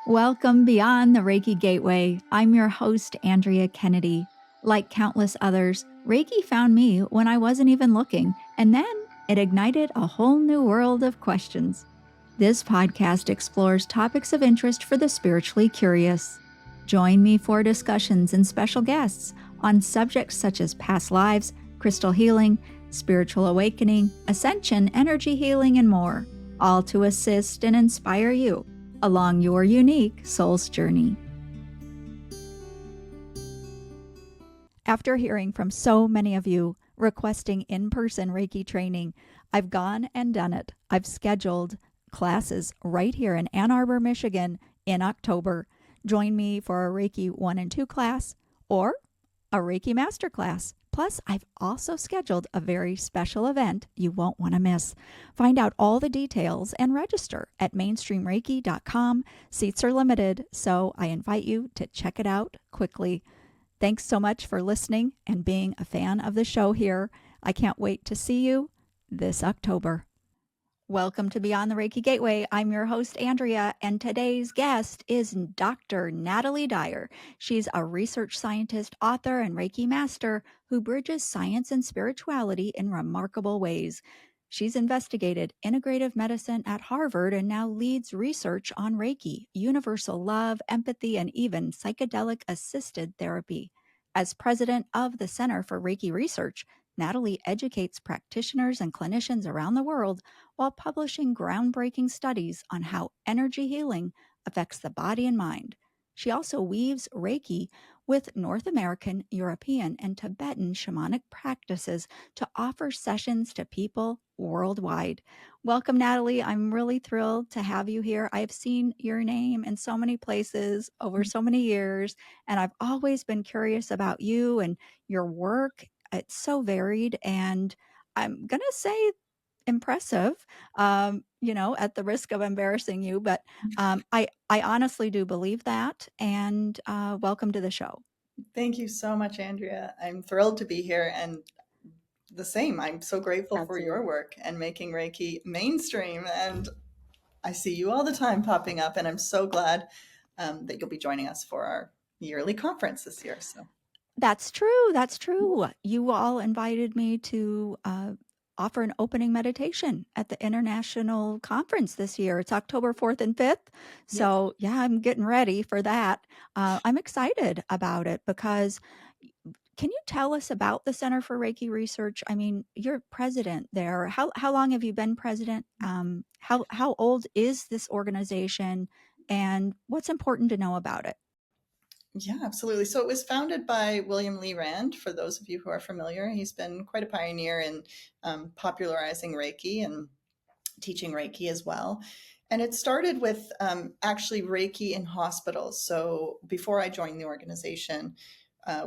Welcome beyond the Reiki Gateway. I'm your host, Andrea Kennedy. Like countless others, Reiki found me when I wasn't even looking, and then it ignited a whole new world of questions. This podcast explores topics of interest for the spiritually curious. Join me for discussions and special guests on subjects such as past lives, crystal healing, spiritual awakening, ascension, energy healing, and more, all to assist and inspire you along your unique soul's journey. After hearing from so many of you requesting in-person Reiki training, I've gone and done it. I've scheduled classes right here in Ann Arbor, Michigan in October. Join me for a Reiki 1 and 2 class or a Reiki Master class. Plus, I've also scheduled a very special event you won't want to miss. Find out all the details and register at mainstreamreiki.com. Seats are limited, so I invite you to check it out quickly. Thanks so much for listening and being a fan of the show here. I can't wait to see you this October. Welcome to Beyond the Reiki Gateway. I'm your host, Andrea, and today's guest is Dr. Natalie Dyer. She's a research scientist, author, and Reiki Master who bridges science and spirituality in remarkable ways. She's investigated integrative medicine at Harvard and now leads research on Reiki, universal love, empathy, and even psychedelic-assisted therapy. As president of the Center for Reiki Research, Natalie educates practitioners and clinicians around the world while publishing groundbreaking studies on how energy healing affects the body and mind. She also weaves Reiki with North American, European, and Tibetan shamanic practices to offer sessions to people worldwide. Welcome, Natalie. I'm really thrilled to have you here. I've seen your name in so many places over so many years, and I've always been curious about you and your work. It's so varied, and I'm going to say impressive, at the risk of embarrassing you, but I honestly do believe that. And welcome to the show. Thank you so much, Andrea. I'm thrilled to be here, and the same. I'm so grateful for your work and making Reiki mainstream. And I see you all the time popping up, and I'm so glad that you'll be joining us for our yearly conference this year. So That's true. That's true. You all invited me to offer an opening meditation at the international conference this year. It's October 4th and 5th. So yeah, I'm getting ready for that. I'm excited about it because can you tell us about the Center for Reiki Research? I mean, you're president there. How long have you been president? How old is this organization, and what's important to know about it? yeah, absolutely. So it was founded by William Lee Rand. For those of you who are familiar, he's been quite a pioneer in popularizing Reiki and teaching Reiki as well. And it started with actually Reiki in hospitals. So before I joined the organization,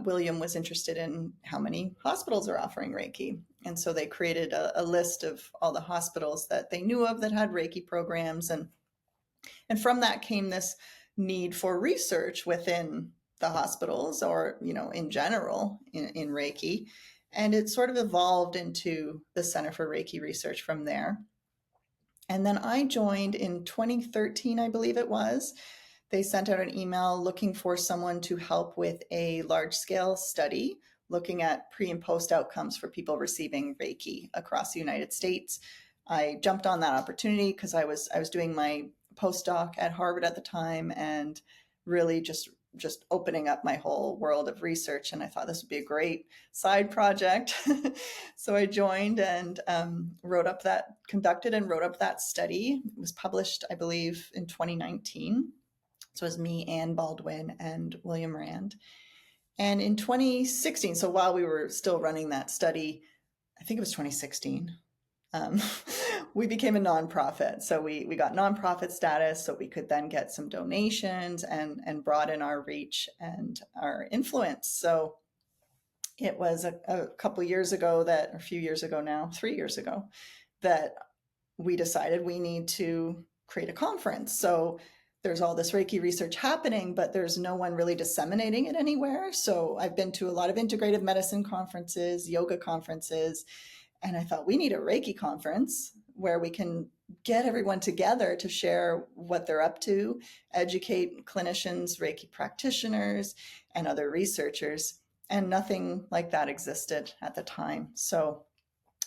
William was interested in how many hospitals are offering Reiki. And so they created a list of all the hospitals that they knew of that had Reiki programs. And from that came this need for research within the hospitals or, in general in Reiki. And it sort of evolved into the Center for Reiki Research from there. And then I joined in 2013, I believe it was. They sent out an email looking for someone to help with a large-scale study looking at pre and post outcomes for people receiving Reiki across the United States. I jumped on that opportunity because I was doing my postdoc at Harvard at the time and really just opening up my whole world of research. And I thought this would be a great side project. So I joined and conducted and wrote up that study. It was published, I believe, in 2019. So it was me, Anne Baldwin, and William Rand. And in 2016, so while we were still running that study, I think it was 2016, we became a nonprofit. So we got nonprofit status so we could then get some donations and broaden our reach and our influence. So it was a couple years ago or a few years ago now, 3 years ago, that we decided we need to create a conference. So there's all this Reiki research happening, but there's no one really disseminating it anywhere. So I've been to a lot of integrative medicine conferences, yoga conferences, and I thought we need a Reiki conference where we can get everyone together to share what they're up to, educate clinicians, Reiki practitioners, and other researchers. And nothing like that existed at the time. So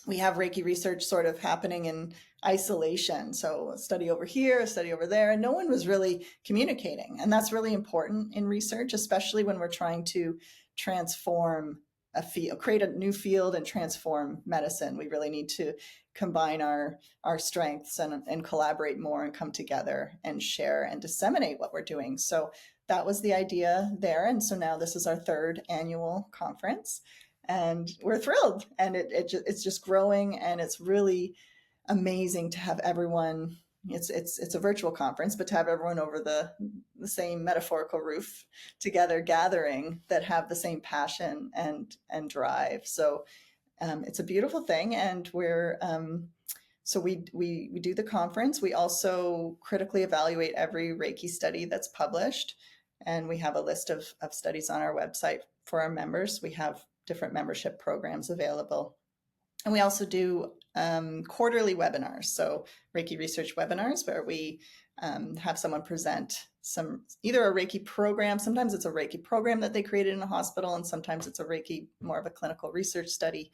we have Reiki research sort of happening in isolation. So a study over here, a study over there, and no one was really communicating. And that's really important in research, especially when we're trying to transform a field, create a new field and transform medicine. We really need to combine our strengths and collaborate more and come together and share and disseminate what we're doing. So that was the idea there. And so now this is our third annual conference and we're thrilled, and it's just growing, and it's really amazing to have everyone. It's a virtual conference, but to have everyone over the same metaphorical roof together, gathering, that have the same passion and drive. So it's a beautiful thing, and we're so we do the conference. We also critically evaluate every Reiki study that's published, and we have a list of studies on our website for our members. We have different membership programs available. And we also do quarterly webinars, so Reiki Research webinars, where we have someone present either a Reiki program. Sometimes it's a Reiki program that they created in a hospital, and sometimes it's a Reiki, more of a clinical research study.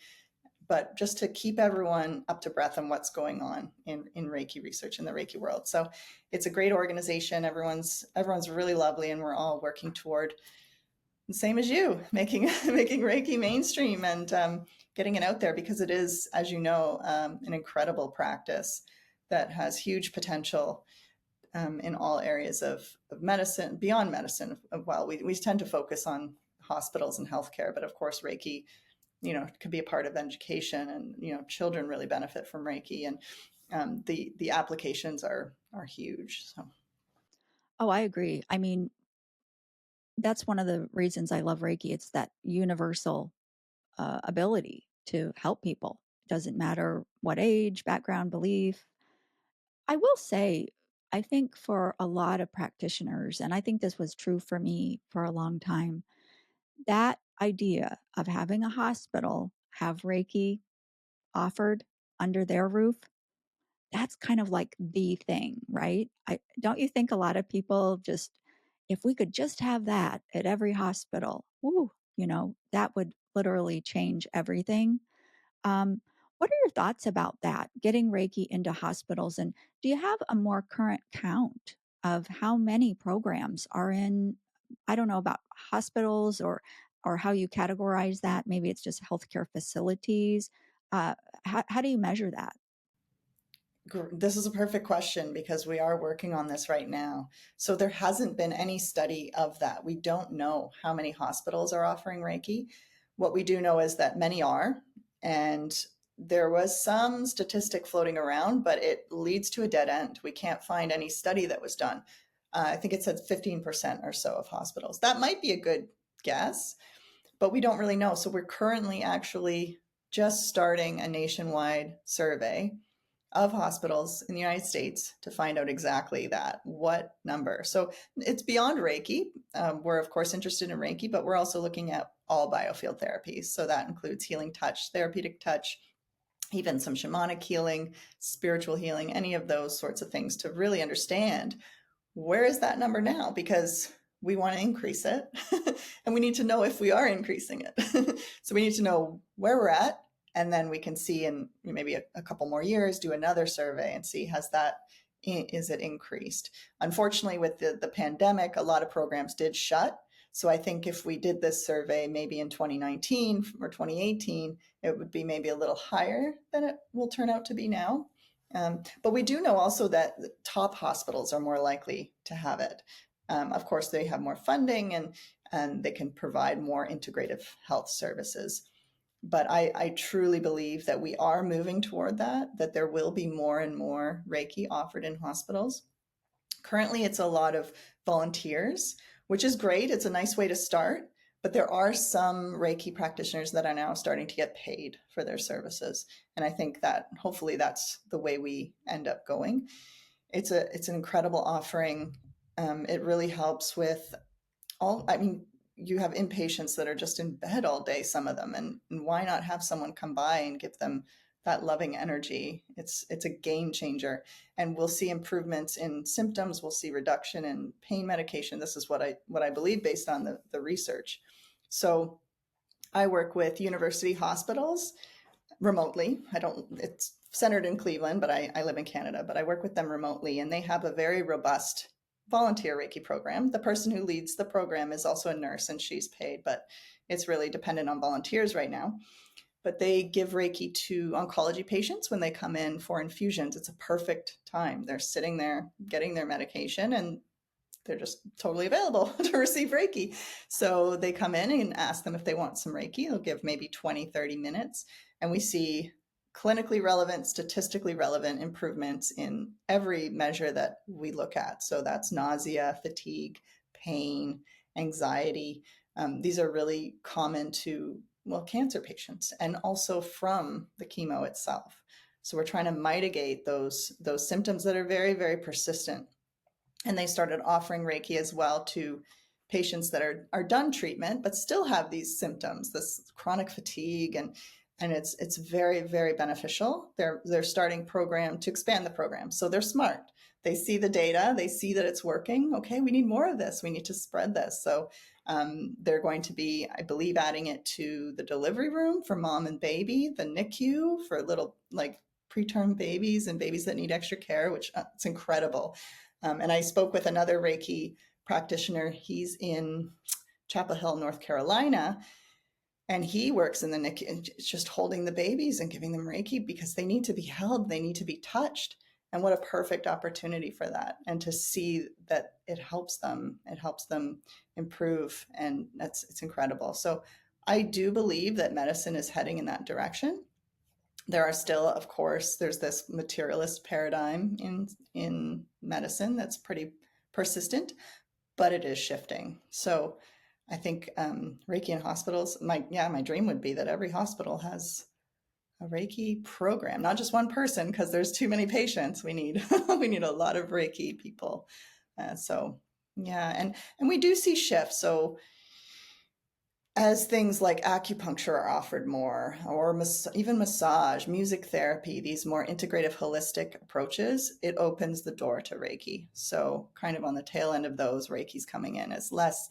But just to keep everyone up to breath on what's going on in Reiki research in the Reiki world. So it's a great organization. Everyone's really lovely, and we're all working toward the same as you, making Reiki mainstream and getting it out there, because it is, as you know, an incredible practice that has huge potential in all areas of medicine, beyond medicine. Well, we tend to focus on hospitals and healthcare, but of course Reiki, could be a part of education, and children really benefit from Reiki, and the applications are huge. So. Oh, I agree. I mean, that's one of the reasons I love Reiki. It's that universal ability to help people. It doesn't matter what age, background, belief. I will say, I think for a lot of practitioners, and I think this was true for me for a long time, that idea of having a hospital have Reiki offered under their roof, that's kind of like the thing, right? Don't you think a lot of people just, if we could just have that at every hospital, woo, that would literally change everything. Um, what are your thoughts about that, getting Reiki into hospitals? And do you have a more current count of how many programs are in, I don't know about hospitals or how you categorize that? Maybe it's just healthcare facilities. How do you measure that? This is a perfect question, because we are working on this right now. So there hasn't been any study of that. We don't know how many hospitals are offering Reiki. What we do know is that many are, and there was some statistic floating around, but it leads to a dead end. We can't find any study that was done. I think it said 15% or so of hospitals. That might be a good guess, but we don't really know. So we're currently actually just starting a nationwide survey of hospitals in the United States to find out exactly what number. So it's beyond Reiki. We're of course interested in Reiki, but we're also looking at all biofield therapies. So that includes healing touch, therapeutic touch, even some shamanic healing, spiritual healing, any of those sorts of things, to really understand where is that number now, because we want to increase it and we need to know if we are increasing it. So we need to know where we're at, and then we can see in maybe a couple more years, do another survey and see, is it increased? Unfortunately, with the pandemic, a lot of programs did shut. So I think if we did this survey maybe in 2019 or 2018, it would be maybe a little higher than it will turn out to be now. But we do know also that top hospitals are more likely to have it. Of course, they have more funding, and they can provide more integrative health services. But I truly believe that we are moving toward that there will be more and more Reiki offered in hospitals. Currently, it's a lot of volunteers, which is great. It's a nice way to start. But there are some Reiki practitioners that are now starting to get paid for their services. And I think that hopefully that's the way we end up going. It's an incredible offering. It really helps with you have inpatients that are just in bed all day, some of them, and why not have someone come by and give them that loving energy, it's a game changer. And we'll see improvements in symptoms, we'll see reduction in pain medication. This is what I believe based on the research. So I work with university hospitals remotely. It's centered in Cleveland, but I live in Canada, but I work with them remotely, and they have a very robust volunteer Reiki program. The person who leads the program is also a nurse, and she's paid, but it's really dependent on volunteers right now. But they give Reiki to oncology patients when they come in for infusions. It's a perfect time. They're sitting there getting their medication, and they're just totally available to receive Reiki. So they come in and ask them if they want some Reiki. They'll give maybe 20, 30 minutes. And we see clinically relevant, statistically relevant improvements in every measure that we look at. So that's nausea, fatigue, pain, anxiety. These are really common to, well, cancer patients, and also from the chemo itself. So we're trying to mitigate those symptoms that are very, very persistent. And they started offering Reiki as well to patients that are done treatment but still have these symptoms, this chronic fatigue, and it's very, very beneficial. They're starting program to expand the program. So they're smart. They see the data, they see that it's working. Okay, we need more of this. We need to spread this. So they're going to be, I believe, adding it to the delivery room for mom and baby, the NICU for little like preterm babies and babies that need extra care, which it's incredible. And I spoke with another Reiki practitioner. He's in Chapel Hill, North Carolina, and he works in the NICU and just holding the babies and giving them Reiki because they need to be held, they need to be touched. And what a perfect opportunity for that. And to see that it helps them improve. And it's incredible. So I do believe that medicine is heading in that direction. There are still, of course, there's this materialist paradigm in medicine that's pretty persistent, but it is shifting. So I think Reiki in hospitals, my dream would be that every hospital has a Reiki program, not just one person, because there's too many patients. We need we need a lot of Reiki people. So yeah, and we do see shifts. So as things like acupuncture are offered more, or even massage, music therapy, these more integrative, holistic approaches, it opens the door to Reiki. So kind of on the tail end of those, Reiki's coming in as less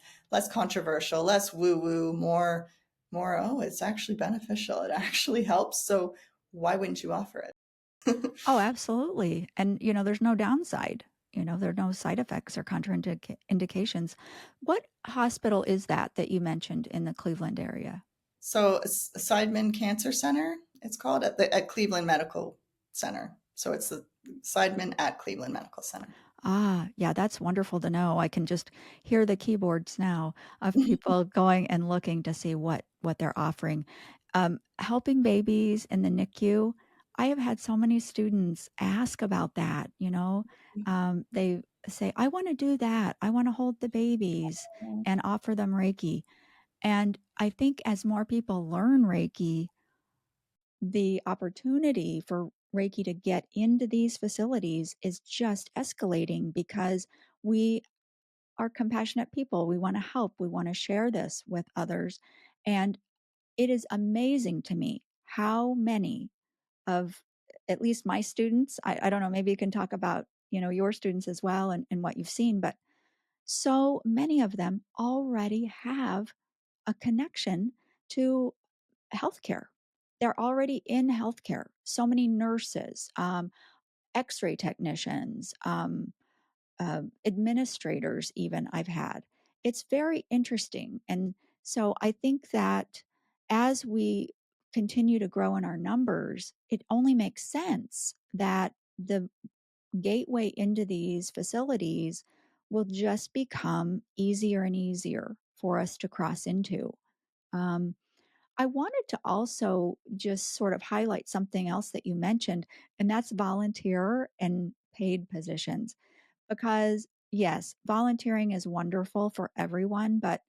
controversial, less woo-woo, more, oh, it's actually beneficial. It actually helps. So why wouldn't you offer it? Oh, absolutely. And, there's no downside. There are no side effects or contraindications. What hospital is that you mentioned in the Cleveland area? So Seidman Cancer Center, it's called at Cleveland Medical Center. So it's the Seidman at Cleveland Medical Center. Ah, yeah, that's wonderful to know. I can just hear the keyboards now of people going and looking to see what they're offering. Helping babies in the NICU, I have had so many students ask about that. They say, I want to do that. I want to hold the babies and offer them Reiki. And I think as more people learn Reiki, the opportunity for Reiki to get into these facilities is just escalating because we are compassionate people. We want to help. We want to share this with others. And it is amazing to me how many of at least my students, I don't know, maybe you can talk about, your students as well and what you've seen, but so many of them already have a connection to healthcare. They're already in healthcare. So many nurses, X-ray technicians, administrators, even I've had. It's very interesting, and so I think that as we continue to grow in our numbers, it only makes sense that the gateway into these facilities will just become easier and easier for us to cross into. Um, I wanted to also just sort of highlight something else that you mentioned, and that's volunteer and paid positions. Because, yes, volunteering is wonderful for everyone, but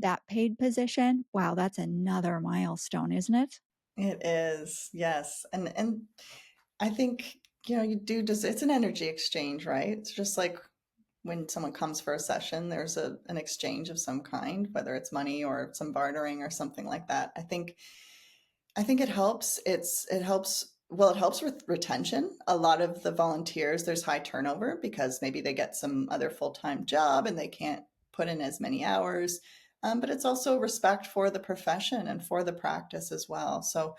that paid position, wow, that's another milestone, isn't it? It is, yes. And I think, you do just, it's an energy exchange, right? It's just like when someone comes for a session, there's an exchange of some kind, whether it's money or some bartering or something like that. I think I think it helps. It helps. Well, it helps with retention. A lot of the volunteers, there's high turnover because maybe they get some other full-time job and they can't put in as many hours. But it's also respect for the profession and for the practice as well. So,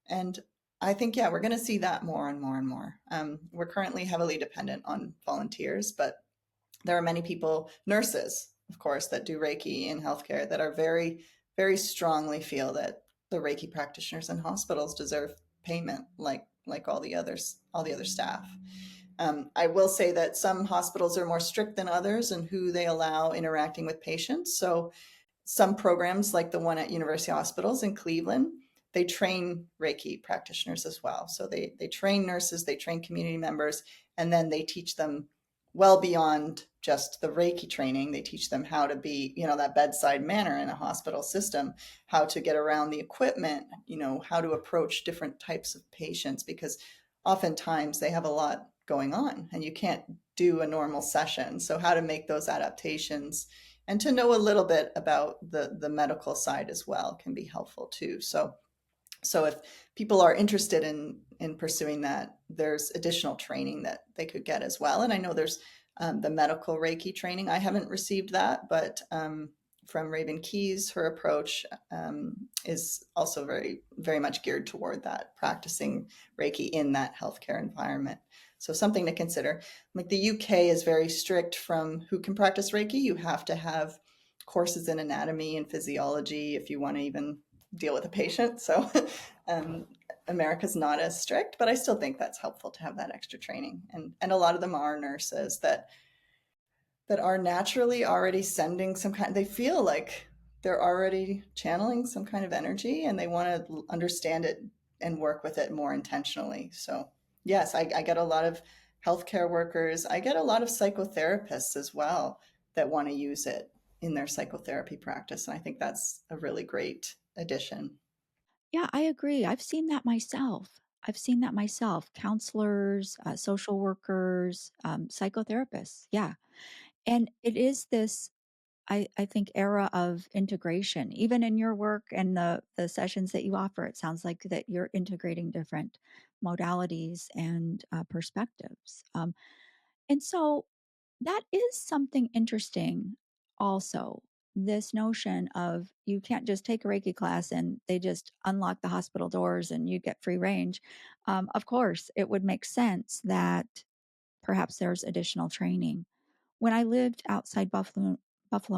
and I think, yeah, we're going to see that more and more and more. We're currently heavily dependent on volunteers, but there are many people, nurses, of course, that do Reiki in healthcare that are very, very strongly feel that the Reiki practitioners in hospitals deserve payment like all the other staff. I will say that some hospitals are more strict than others in who they allow interacting with patients. So some programs like the one at University Hospitals in Cleveland, they train Reiki practitioners as well. So they train nurses, they train community members, and then they teach them well beyond just the Reiki training. They teach them how to be, that bedside manner in a hospital system, how to get around the equipment, how to approach different types of patients, because oftentimes they have a lot going on and you can't do a normal session. So how to make those adaptations and to know a little bit about the medical side as well can be helpful too. So if people are interested in pursuing that, there's additional training that they could get as well. And I know there's the medical Reiki training. I haven't received that, but from Raven Keys, her approach is also very, very much geared toward that, practicing Reiki in that healthcare environment. So something to consider. Like the UK is very strict from who can practice Reiki. You have to have courses in anatomy and physiology if you want to even deal with a patient. So um, America's not as strict, but I still think that's helpful to have that extra training. And a lot of them are nurses that are naturally already sending some kind. They feel like they're already channeling some kind of energy, and they want to understand it and work with it more intentionally. So yes, I get a lot of healthcare workers. I get a lot of psychotherapists as well that want to use it in their psychotherapy practice, and I think that's a really great addition. Yeah, I agree. I've seen that myself. I've seen that myself. Counselors, social workers, psychotherapists. Yeah. And it is this, I think, era of integration. Even in your work and the sessions that you offer, it sounds like that you're integrating different modalities and perspectives. And so that is something interesting also. This notion of you can't just take a Reiki class and they just unlock the hospital doors and you get free range. Of course, it would make sense that perhaps there's additional training. When I lived outside Buffalo,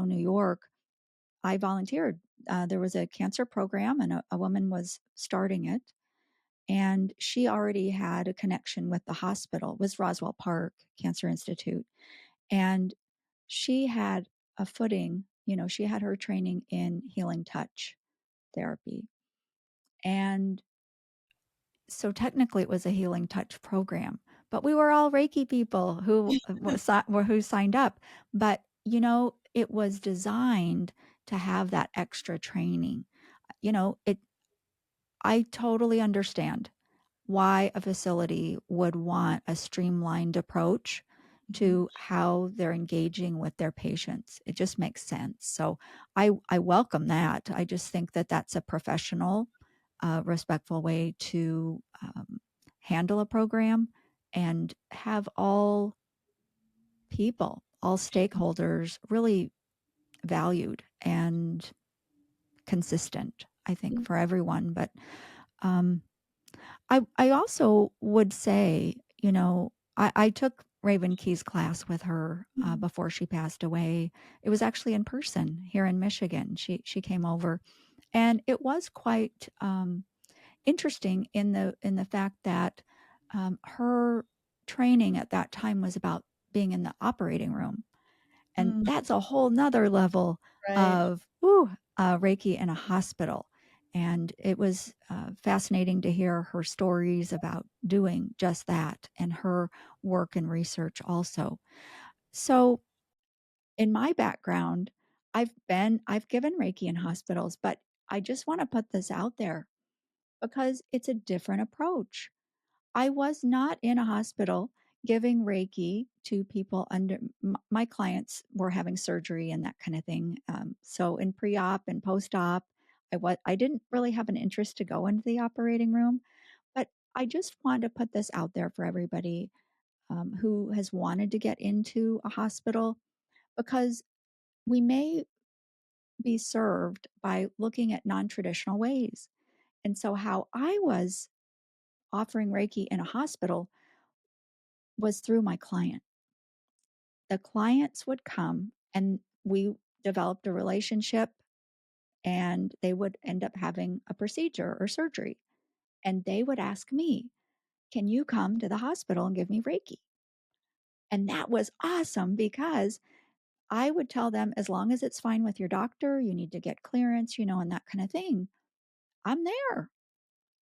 New York, I volunteered. There was a cancer program, and a woman was starting it. And she already had a connection with the hospital. It was Roswell Park Cancer Institute. And she had a footing, she had her training in healing touch therapy. And so technically it was a healing touch program, but we were all Reiki people who signed up. But, it was designed to have that extra training. It I totally understand why a facility would want a streamlined approach Mhm. to how they're engaging with their patients. It just makes sense. So I welcome that. I just think that that's a professional, respectful way to handle a program and have all people, all stakeholders really valued and consistent, I think, for everyone. But um, I also would say, I took Raven Key's class with her Mhm. before she passed away. It was actually in person here in Michigan. She came over, and it was quite interesting in the fact that her training at that time was about being in the operating room, and Mm, that's a whole nother level right. of Reiki in a hospital. And it was fascinating to hear her stories about doing just that and her work and research also. So, in my background, I've given Reiki in hospitals, but I just want to put this out there because it's a different approach. I was not in a hospital giving Reiki to people under my clients were having surgery and that kind of thing. So in pre-op and post-op, I didn't really have an interest to go into the operating room, but I just wanted to put this out there for everybody who has wanted to get into a hospital, because we may be served by looking at non-traditional ways. And so how I was offering Reiki in a hospital was through my client. The clients would come and we developed a relationship, and they would end up having a procedure or surgery. And they would ask me, "Can you come to the hospital and give me Reiki?" And that was awesome because I would tell them, as long as it's fine with your doctor, you need to get clearance, and that kind of thing, I'm there.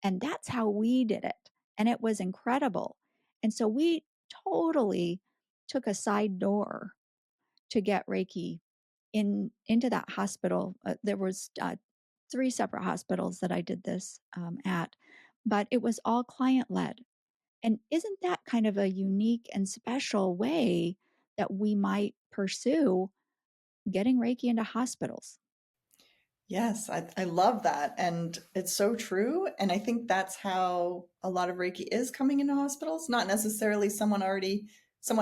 And that's how we did it. And it was incredible. And so we totally took a side door to get Reiki into that hospital. There was 3 separate hospitals that I did this at, but it was all client led. And isn't that kind of a unique and special way that we might pursue getting Reiki into hospitals? Yes, I love that. And it's so true. And I think that's how a lot of Reiki is coming into hospitals, not necessarily someone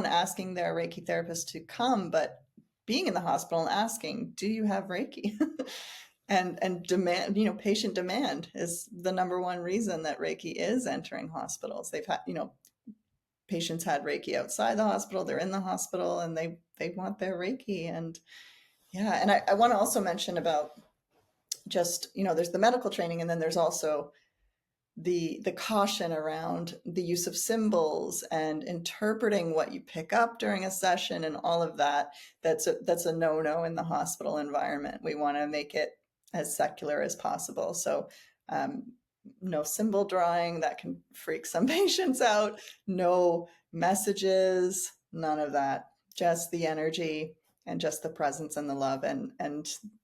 asking their Reiki therapist to come, but being in the hospital and asking, do you have Reiki? And demand, patient demand is the number one reason that Reiki is entering hospitals. They've had, patients had Reiki outside the hospital, they're in the hospital and they want their Reiki. And yeah, and I want to also mention about just, there's the medical training, and then there's also the caution around the use of symbols and interpreting what you pick up during a session and all of that. That's a no-no in the hospital environment. We want to make it as secular as possible. So um, no symbol drawing, that can freak some patients out. No messages, none of that. Just the energy and just the presence and the love, and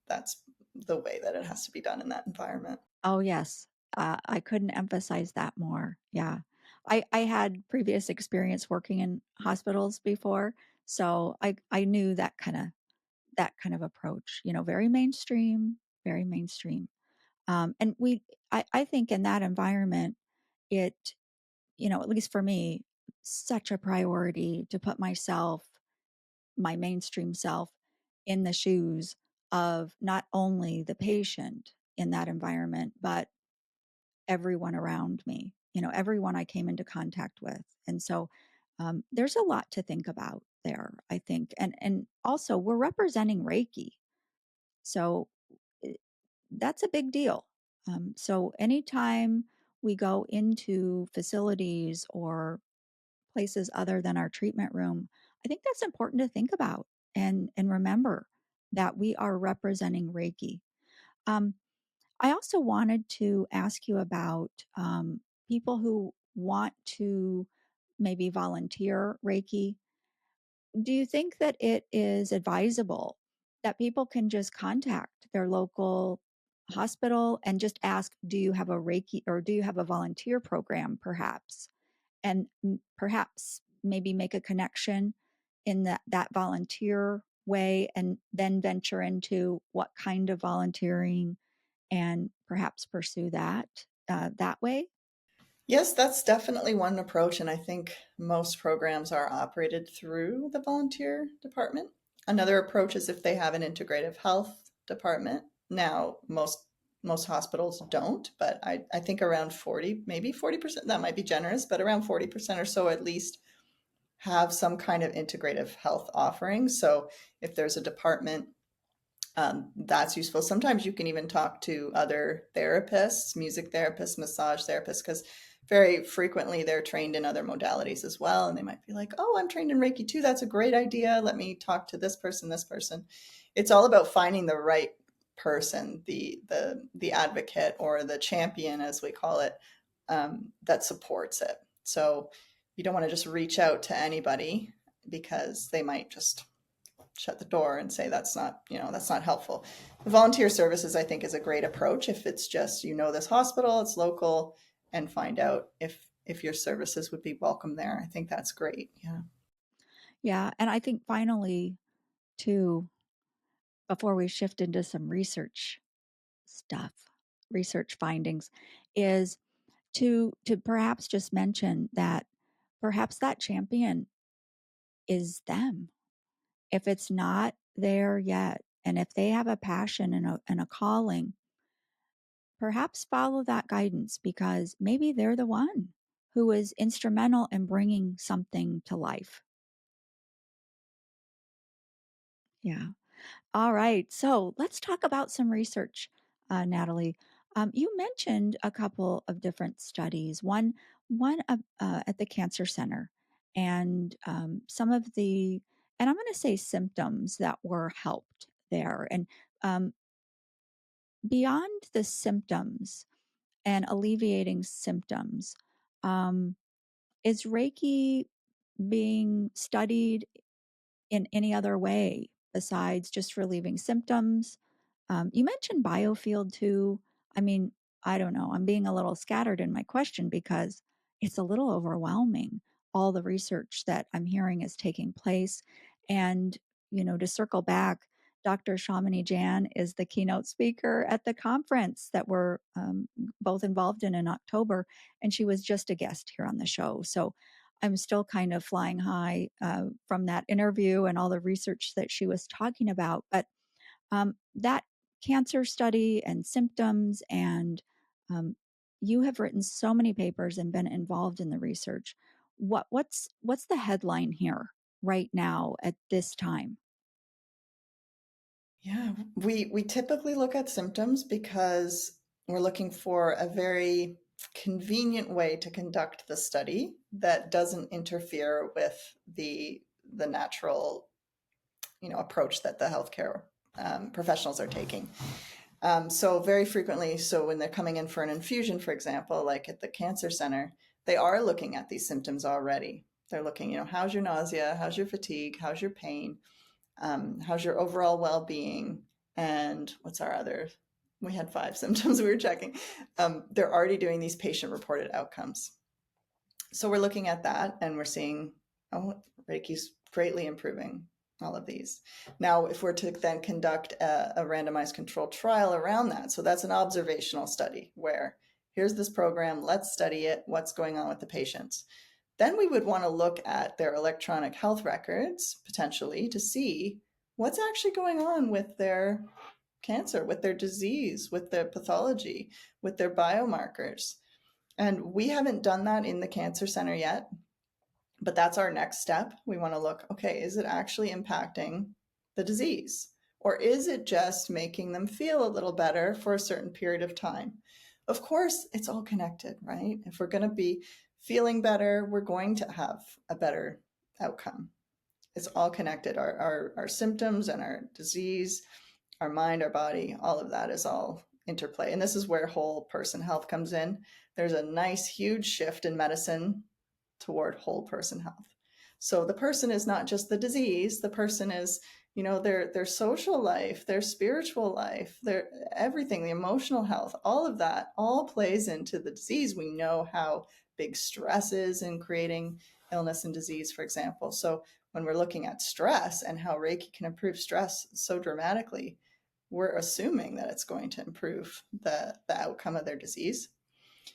that's the way that it has to be done in that environment. Oh, yes. I couldn't emphasize that more. Yeah. I had previous experience working in hospitals before, so I knew that kind of approach, very mainstream, very mainstream. And I think in that environment, it, at least for me, such a priority to put myself, my mainstream self, in the shoes of not only the patient in that environment, but everyone around me, everyone I came into contact with. And so there's a lot to think about there, I think. And also, we're representing Reiki. So eh, that's a big deal. So anytime we go into facilities or places other than our treatment room, I think that's important to think about and remember that we are representing Reiki. Um, I also wanted to ask you about people who want to maybe volunteer Reiki. Do you think that it is advisable that people can just contact their local hospital and just ask, do you have a Reiki, or do you have a volunteer program perhaps? And perhaps maybe make a connection in that volunteer way, and then venture into what kind of volunteering and perhaps pursue that way? Yes, that's definitely one approach, and I think most programs are operated through the volunteer department. Another approach is if they have an integrative health department. Now, most hospitals don't, but I think around 40, maybe 40%, that might be generous, but around 40% or so at least have some kind of integrative health offering. So if there's a department, that's useful. Sometimes you can even talk to other therapists, music therapists, massage therapists, because very frequently they're trained in other modalities as well. And they might be like, oh, I'm trained in Reiki too. That's a great idea. Let me talk to this person, this person. It's all about finding the right person, the advocate or the champion, as we call it, that supports it. So you don't want to just reach out to anybody because they might just shut the door and say that's not helpful. Volunteer services, I think, is a great approach if it's just this hospital, it's local, and find out if your services would be welcome there. I think that's great. Yeah. Yeah, and I think finally, too, before we shift into some research stuff, research findings, is to perhaps just mention that perhaps that champion is them. If it's not there yet, and if they have a passion and a calling, perhaps follow that guidance, because maybe they're the one who is instrumental in bringing something to life. Yeah. All right. So let's talk about some research, Natalie. You mentioned a couple of different studies. One at the Cancer Center, and some of the, and I'm going to say symptoms that were helped there. And um, beyond the symptoms and alleviating symptoms, um, is Reiki being studied in any other way besides just relieving symptoms? You mentioned biofield too. I mean, I don't know. I'm being a little scattered in my question because it's a little overwhelming, all the research that I'm hearing is taking place. And, to circle back, Dr. Shamini Jan is the keynote speaker at the conference that we're both involved in October. And she was just a guest here on the show. So I'm still kind of flying high from that interview and all the research that she was talking about. But that cancer study and symptoms, and you have written so many papers and been involved in the research. What's the headline here right now at this time? Yeah, we typically look at symptoms because we're looking for a very convenient way to conduct the study that doesn't interfere with the natural, approach that the healthcare professionals are taking. So very frequently, so when they're coming in for an infusion, for example, like at the Cancer Center, they are looking at these symptoms already. They're looking, how's your nausea? How's your fatigue? How's your pain? How's your overall well-being? And what's our other? We had 5 symptoms we were checking. They're already doing these patient-reported outcomes. So we're looking at that and we're seeing, Reiki's greatly improving all of these. Now, if we're to then conduct a randomized controlled trial around that, so that's an observational study where here's this program, let's study it, what's going on with the patients. Then we would want to look at their electronic health records potentially to see what's actually going on with their cancer, with their disease, with their pathology, with their biomarkers. And we haven't done that in the Cancer Center yet, but that's our next step. We want to look, okay, is it actually impacting the disease? Or is it just making them feel a little better for a certain period of time? Of course, it's all connected, right? If we're going to be feeling better, we're going to have a better outcome. It's all connected. Our symptoms and our disease, our mind, our body, all of that is all interplay. And this is where whole person health comes in. There's a nice, huge shift in medicine toward whole person health. So the person is not just the disease, the person is, their social life, their spiritual life, their everything, the emotional health, all of that all plays into the disease. We know how big stress is in creating illness and disease, for example. So when we're looking at stress and how Reiki can improve stress so dramatically, we're assuming that it's going to improve the outcome of their disease.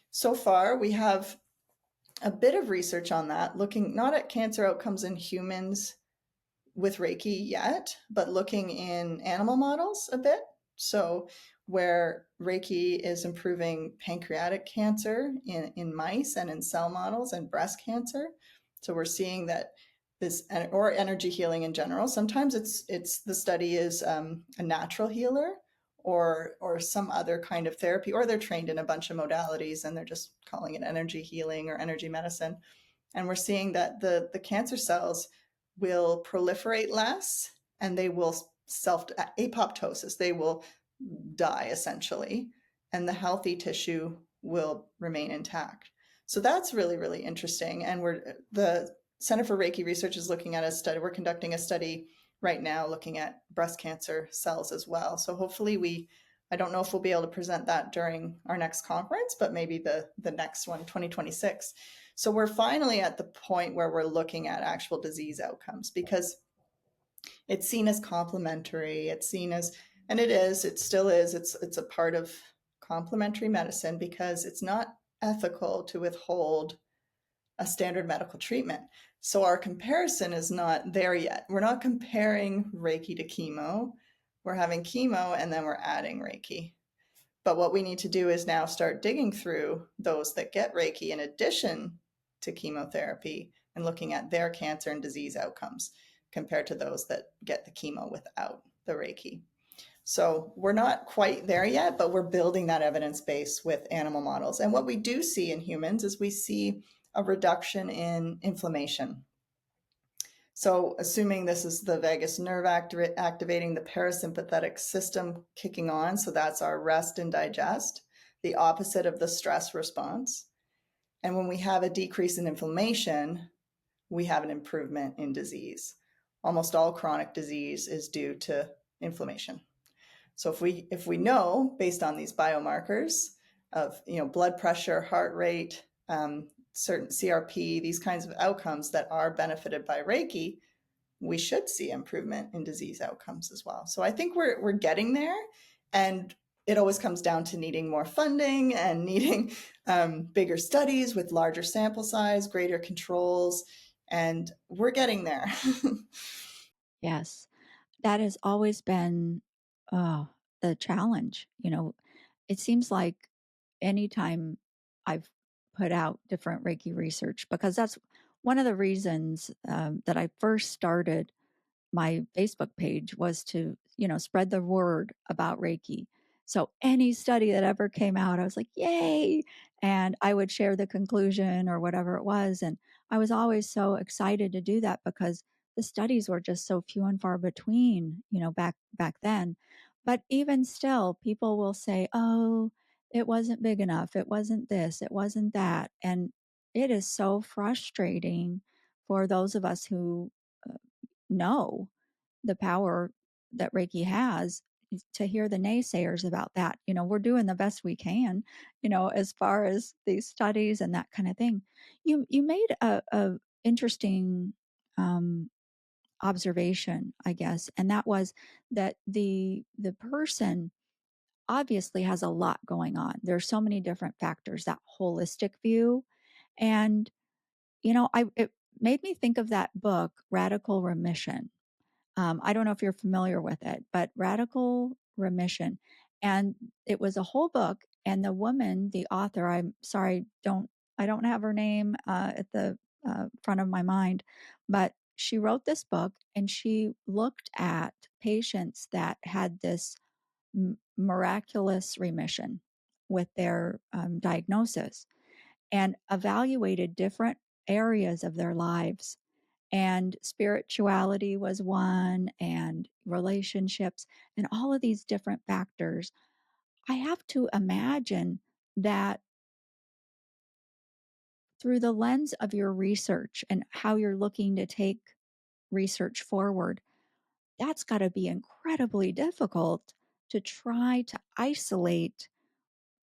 So far, we have a bit of research on that, looking not at cancer outcomes in humans with Reiki yet, but looking in animal models a bit. So where Reiki is improving pancreatic cancer in mice and in cell models, and breast cancer. So we're seeing that this, or energy healing in general. Sometimes it's the study is a natural healer or some other kind of therapy, or they're trained in a bunch of modalities and they're just calling it energy healing or energy medicine. And we're seeing that the cancer cells will proliferate less and they will apoptosis. They will die essentially, and the healthy tissue will remain intact. So that's really, really interesting. And the Center for Reiki Research is looking at a study. We're conducting a study right now looking at breast cancer cells as well. So hopefully I don't know if we'll be able to present that during our next conference, but maybe the next one, 2026. So we're finally at the point where we're looking at actual disease outcomes, because it's seen as complementary. It's seen as And it still is. It's a part of complementary medicine because it's not ethical to withhold a standard medical treatment. So our comparison is not there yet. We're not comparing Reiki to chemo. We're having chemo and then we're adding Reiki. But what we need to do is now start digging through those that get Reiki in addition to chemotherapy and looking at their cancer and disease outcomes compared to those that get the chemo without the Reiki. So we're not quite there yet, but we're building that evidence base with animal models. And what we do see in humans is we see a reduction in inflammation. So assuming this is the vagus nerve activating the parasympathetic system kicking on, so that's our rest and digest, the opposite of the stress response. And when we have a decrease in inflammation, we have an improvement in disease. Almost all chronic disease is due to inflammation. So if we know based on these biomarkers of blood pressure, heart rate, certain CRP, these kinds of outcomes that are benefited by Reiki, we should see improvement in disease outcomes as well. So I think we're getting there, and it always comes down to needing more funding and needing bigger studies with larger sample size, greater controls, and we're getting there. Yes, that has always been the challenge. It seems like anytime I've put out different Reiki research, because that's one of the reasons that I first started my Facebook page was to, spread the word about Reiki. So any study that ever came out, I was like, yay. And I would share the conclusion or whatever it was. And I was always so excited to do that because the studies were just so few and far between, back then. But even still, people will say, oh, it wasn't big enough. It wasn't this, it wasn't that. And it is so frustrating for those of us who know the power that Reiki has to hear the naysayers about that. We're doing the best we can, as far as these studies and that kind of thing. You made a interesting um, observation, I guess, and that was that the person obviously has a lot going on. There's so many different factors, that holistic view. And, it made me think of that book, Radical Remission. I don't know if you're familiar with it, but Radical Remission. And it was a whole book. And the woman, the author, I'm sorry, I don't have her name at the front of my mind, but she wrote this book and she looked at patients that had this miraculous remission with their diagnosis and evaluated different areas of their lives, and spirituality was one, and relationships, and all of these different factors. I have to imagine that through the lens of your research and how you're looking to take research forward, that's got to be incredibly difficult to try to isolate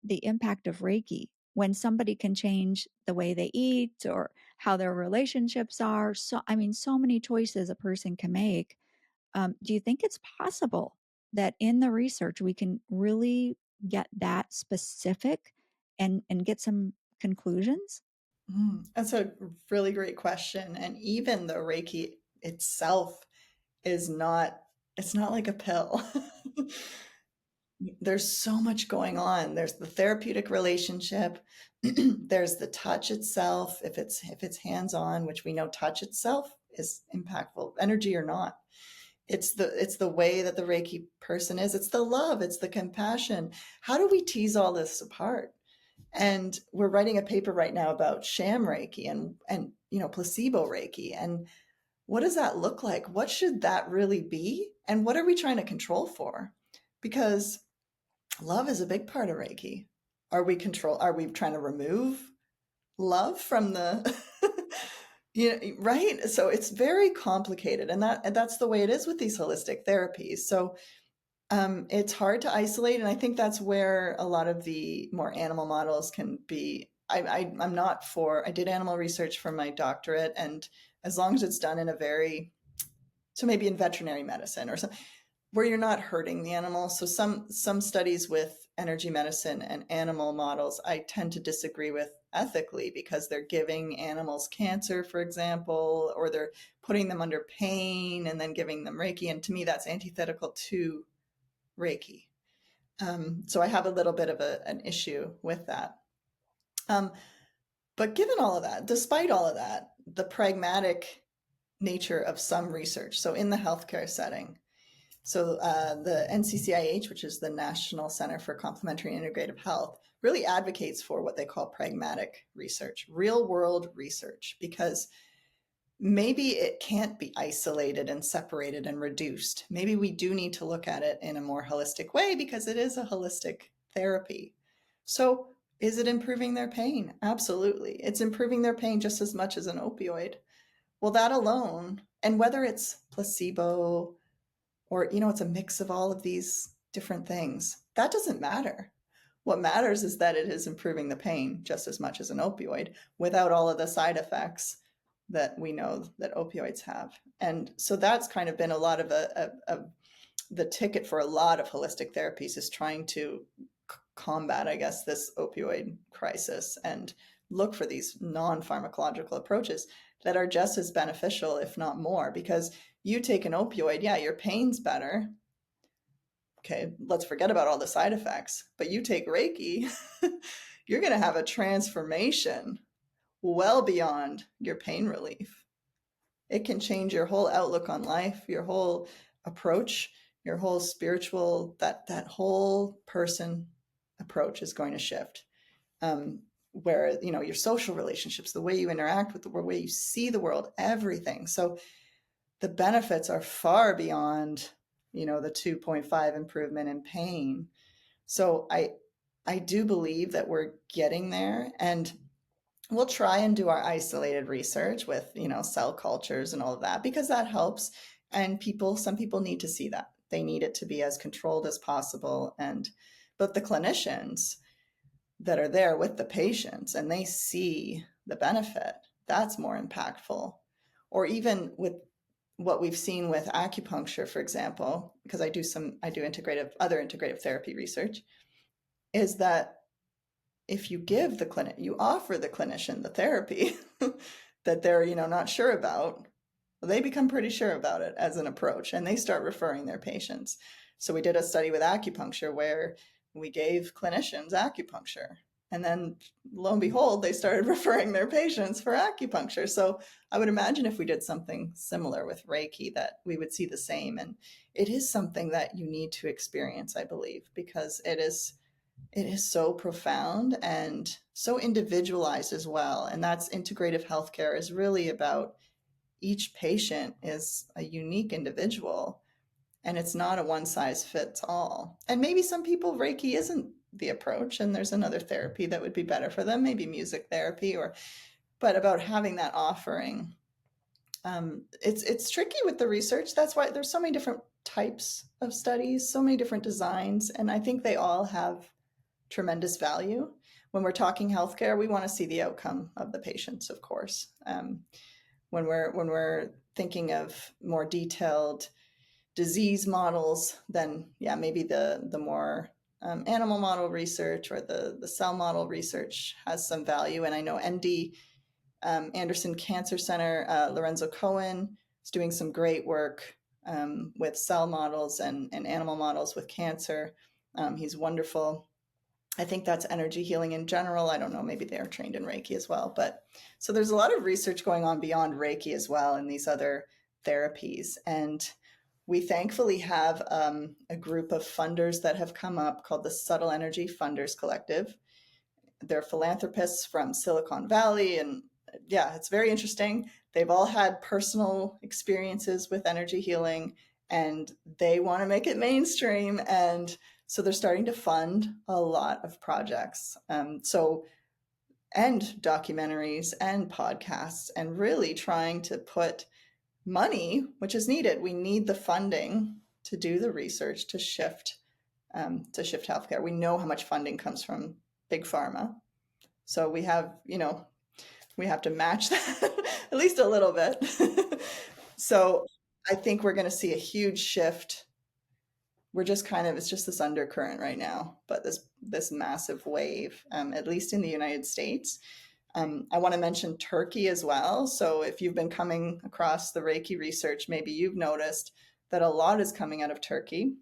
the impact of Reiki when somebody can change the way they eat or how their relationships are. So, I mean, so many choices a person can make. Do you think it's possible that in the research we can really get that specific and get some conclusions? That's a really great question. And even the Reiki itself is not, it's not like a pill. There's so much going on. There's the therapeutic relationship. There's the touch itself. If it's hands-on, which we know touch itself is impactful, energy or not. It's the way that the Reiki person is. It's the love. It's the compassion. How do we tease all this apart? And we're writing a paper right now about sham Reiki and placebo Reiki. And what does that look like? What should that really be? And what are we trying to control for? Because love is a big part of Reiki. Are we trying to remove love from the right? So it's very complicated, and that's the way it is with these holistic therapies. So it's hard to isolate, and I think that's where a lot of the more animal models can be. I'm not for. I did animal research for my doctorate, and as long as it's done in maybe in veterinary medicine or something, where you're not hurting the animal. So some studies with energy medicine and animal models, I tend to disagree with ethically, because they're giving animals cancer, for example, or they're putting them under pain and then giving them Reiki. And to me, that's antithetical to Reiki. So I have a little bit of an issue with that. But given all of that, despite all of that, the pragmatic nature of some research, so in the healthcare setting, so the NCCIH, which is the National Center for Complementary and Integrative Health, really advocates for what they call pragmatic research, real world research, because maybe it can't be isolated and separated and reduced. Maybe we do need to look at it in a more holistic way, because it is a holistic therapy. So is it improving their pain? Absolutely. It's improving their pain just as much as an opioid. Well, that alone, and whether it's placebo or, it's a mix of all of these different things, that doesn't matter. What matters is that it is improving the pain just as much as an opioid, without all of the side effects that we know that opioids have. And so that's kind of been a lot of the ticket for a lot of holistic therapies, is trying to combat, I guess, this opioid crisis and look for these non-pharmacological approaches that are just as beneficial, if not more, because you take an opioid, yeah, your pain's better. Okay, let's forget about all the side effects. But you take Reiki, you're going to have a transformation well beyond your pain relief. It can change your whole outlook on life, your whole approach, your whole spiritual, that whole person approach is going to shift. Where, your social relationships, the way you interact with the world, the way you see the world, everything. So the benefits are far beyond, the 2.5 improvement in pain. So I do believe that we're getting there, and we'll try and do our isolated research with, cell cultures and all of that, because that helps. And some people need to see that. They need it to be as controlled as possible. But the clinicians that are there with the patients and they see the benefit, that's more impactful. Or even with what we've seen with acupuncture, for example, because I do other integrative therapy research, is that if you you offer the clinician the therapy that they're, not sure about, well, they become pretty sure about it as an approach, and they start referring their patients. So we did a study with acupuncture where we gave clinicians acupuncture, and then lo and behold, they started referring their patients for acupuncture. So I would imagine if we did something similar with Reiki, that we would see the same. And it is something that you need to experience, I believe, because it is so profound and so individualized as well. And that's integrative healthcare, is really about each patient is a unique individual, and it's not a one size fits all. And maybe some people, Reiki isn't the approach, and there's another therapy that would be better for them, maybe music therapy, but about having that offering. It's tricky with the research. That's why there's so many different types of studies, so many different designs, and I think they all have tremendous value. When we're talking healthcare, we want to see the outcome of the patients, of course. When we're thinking of more detailed disease models, then yeah, maybe the more animal model research or the cell model research has some value. And I know ND Anderson Cancer Center, Lorenzo Cohen is doing some great work with cell models and animal models with cancer. He's wonderful. I think that's energy healing in general. I don't know, maybe they're trained in Reiki as well. But so there's a lot of research going on beyond Reiki as well in these other therapies. And we thankfully have a group of funders that have come up called the Subtle Energy Funders Collective. They're philanthropists from Silicon Valley. And yeah, it's very interesting. They've all had personal experiences with energy healing, and they want to make it mainstream. And so they're starting to fund a lot of projects. And documentaries and podcasts, and really trying to put money, which is needed. We need the funding to do the research to shift healthcare. We know how much funding comes from big pharma. So we have to match that at least a little bit. So I think we're going to see a huge shift we're just kind of, it's just this undercurrent right now, but this massive wave, at least in the United States. I want to mention Turkey as well. So if you've been coming across the Reiki research, maybe you've noticed that a lot is coming out of Turkey.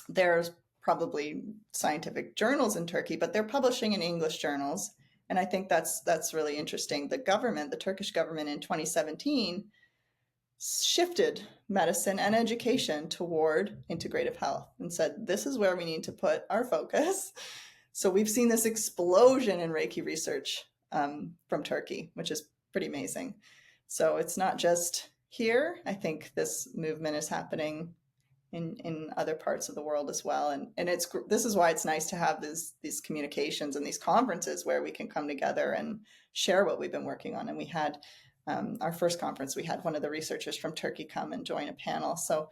There's probably scientific journals in Turkey, but they're publishing in English journals. And I think that's really interesting. The government, the Turkish government in 2017 shifted medicine and education toward integrative health and said, this is where we need to put our focus. So we've seen this explosion in Reiki research from Turkey, which is pretty amazing. So it's not just here. I think this movement is happening in other parts of the world as well. And this is why it's nice to have these communications and these conferences where we can come together and share what we've been working on. And we had our first conference, we had one of the researchers from Turkey come and join a panel. So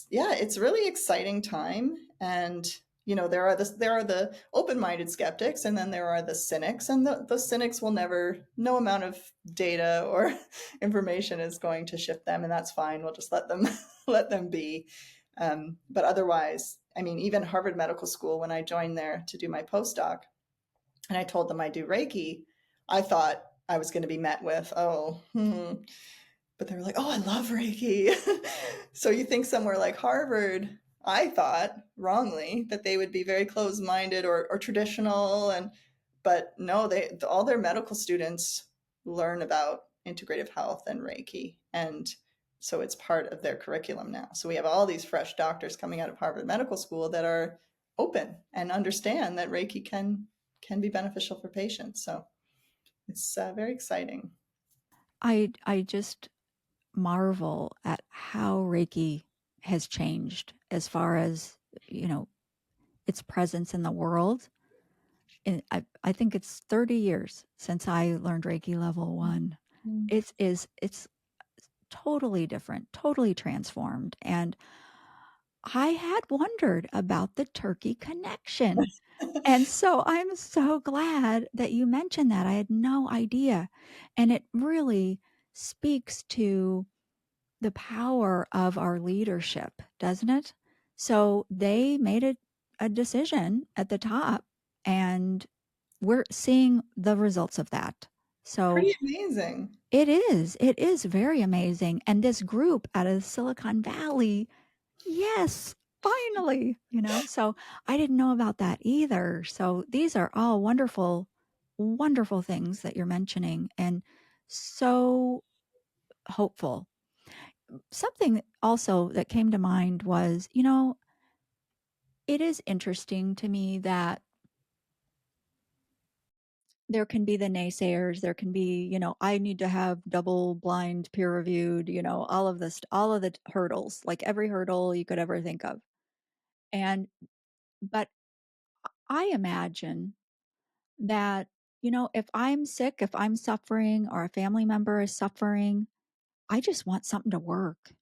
yeah, it's really exciting time. And there are the open-minded skeptics, and then there are the cynics, and the cynics will never, no amount of data or information is going to shift them, and that's fine. We'll just let them let them be. But otherwise, I mean, even Harvard Medical School, when I joined there to do my postdoc, and I told them I do Reiki, I thought I was going to be met with, but they were like, oh, I love Reiki. So you think somewhere like Harvard, I thought wrongly that they would be very closed-minded or traditional, but no, all their medical students learn about integrative health and Reiki, and so it's part of their curriculum now. So we have all these fresh doctors coming out of Harvard Medical School that are open and understand that Reiki can be beneficial for patients. So it's very exciting. I just marvel at how Reiki has changed as far as, its presence in the world. And I think it's 30 years since I learned Reiki level 1. It's totally different, totally transformed. And I had wondered about the Turkey connection. And so I'm so glad that you mentioned that. I had no idea. And it really speaks to the power of our leadership, doesn't it? So they made a decision at the top, and we're seeing the results of that. So Pretty amazing. it is very amazing. And this group out of Silicon Valley, yes, finally, so I didn't know about that either. So these are all wonderful, wonderful things that you're mentioning, and so hopeful. Something also that came to mind was, it is interesting to me that there can be the naysayers, there can be, I need to have double blind peer reviewed, all of this, all of the hurdles, like every hurdle you could ever think of. And, but I imagine that, if I'm sick, if I'm suffering, or a family member is suffering, I just want something to work.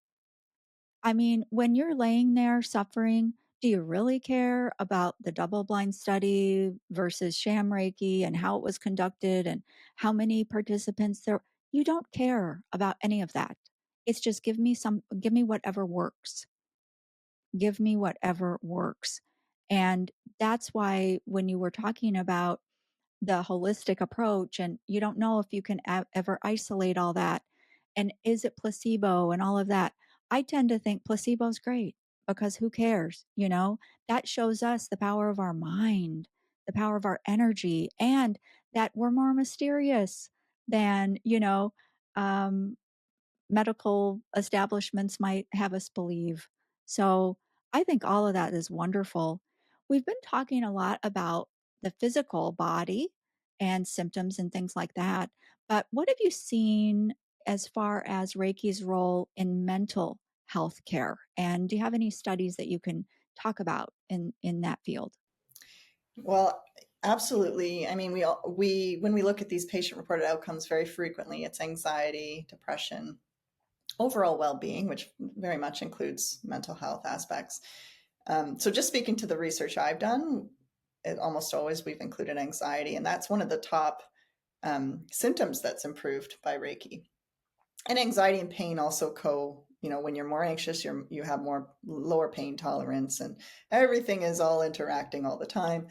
I mean, when you're laying there suffering, do you really care about the double blind study versus sham Reiki and how it was conducted and how many participants there? You don't care about any of that. It's just give me whatever works. Give me whatever works. And that's why when you were talking about the holistic approach, and you don't know if you can ever isolate all that, and is it placebo and all of that, I tend to think placebo's great, because who cares, that shows us the power of our mind, the power of our energy, and that we're more mysterious than um, medical establishments might have us believe. So I think all of that is wonderful. We've been talking a lot about the physical body and symptoms and things like that. But what have you seen as far as Reiki's role in mental health care? And do you have any studies that you can talk about in that field? Well, absolutely. I mean, we when we look at these patient-reported outcomes very frequently, it's anxiety, depression, overall well-being, which very much includes mental health aspects. So just speaking to the research I've done, almost always we've included anxiety, and that's one of the top symptoms that's improved by Reiki. And anxiety and pain also when you're more anxious, you have more lower pain tolerance, and everything is all interacting all the time.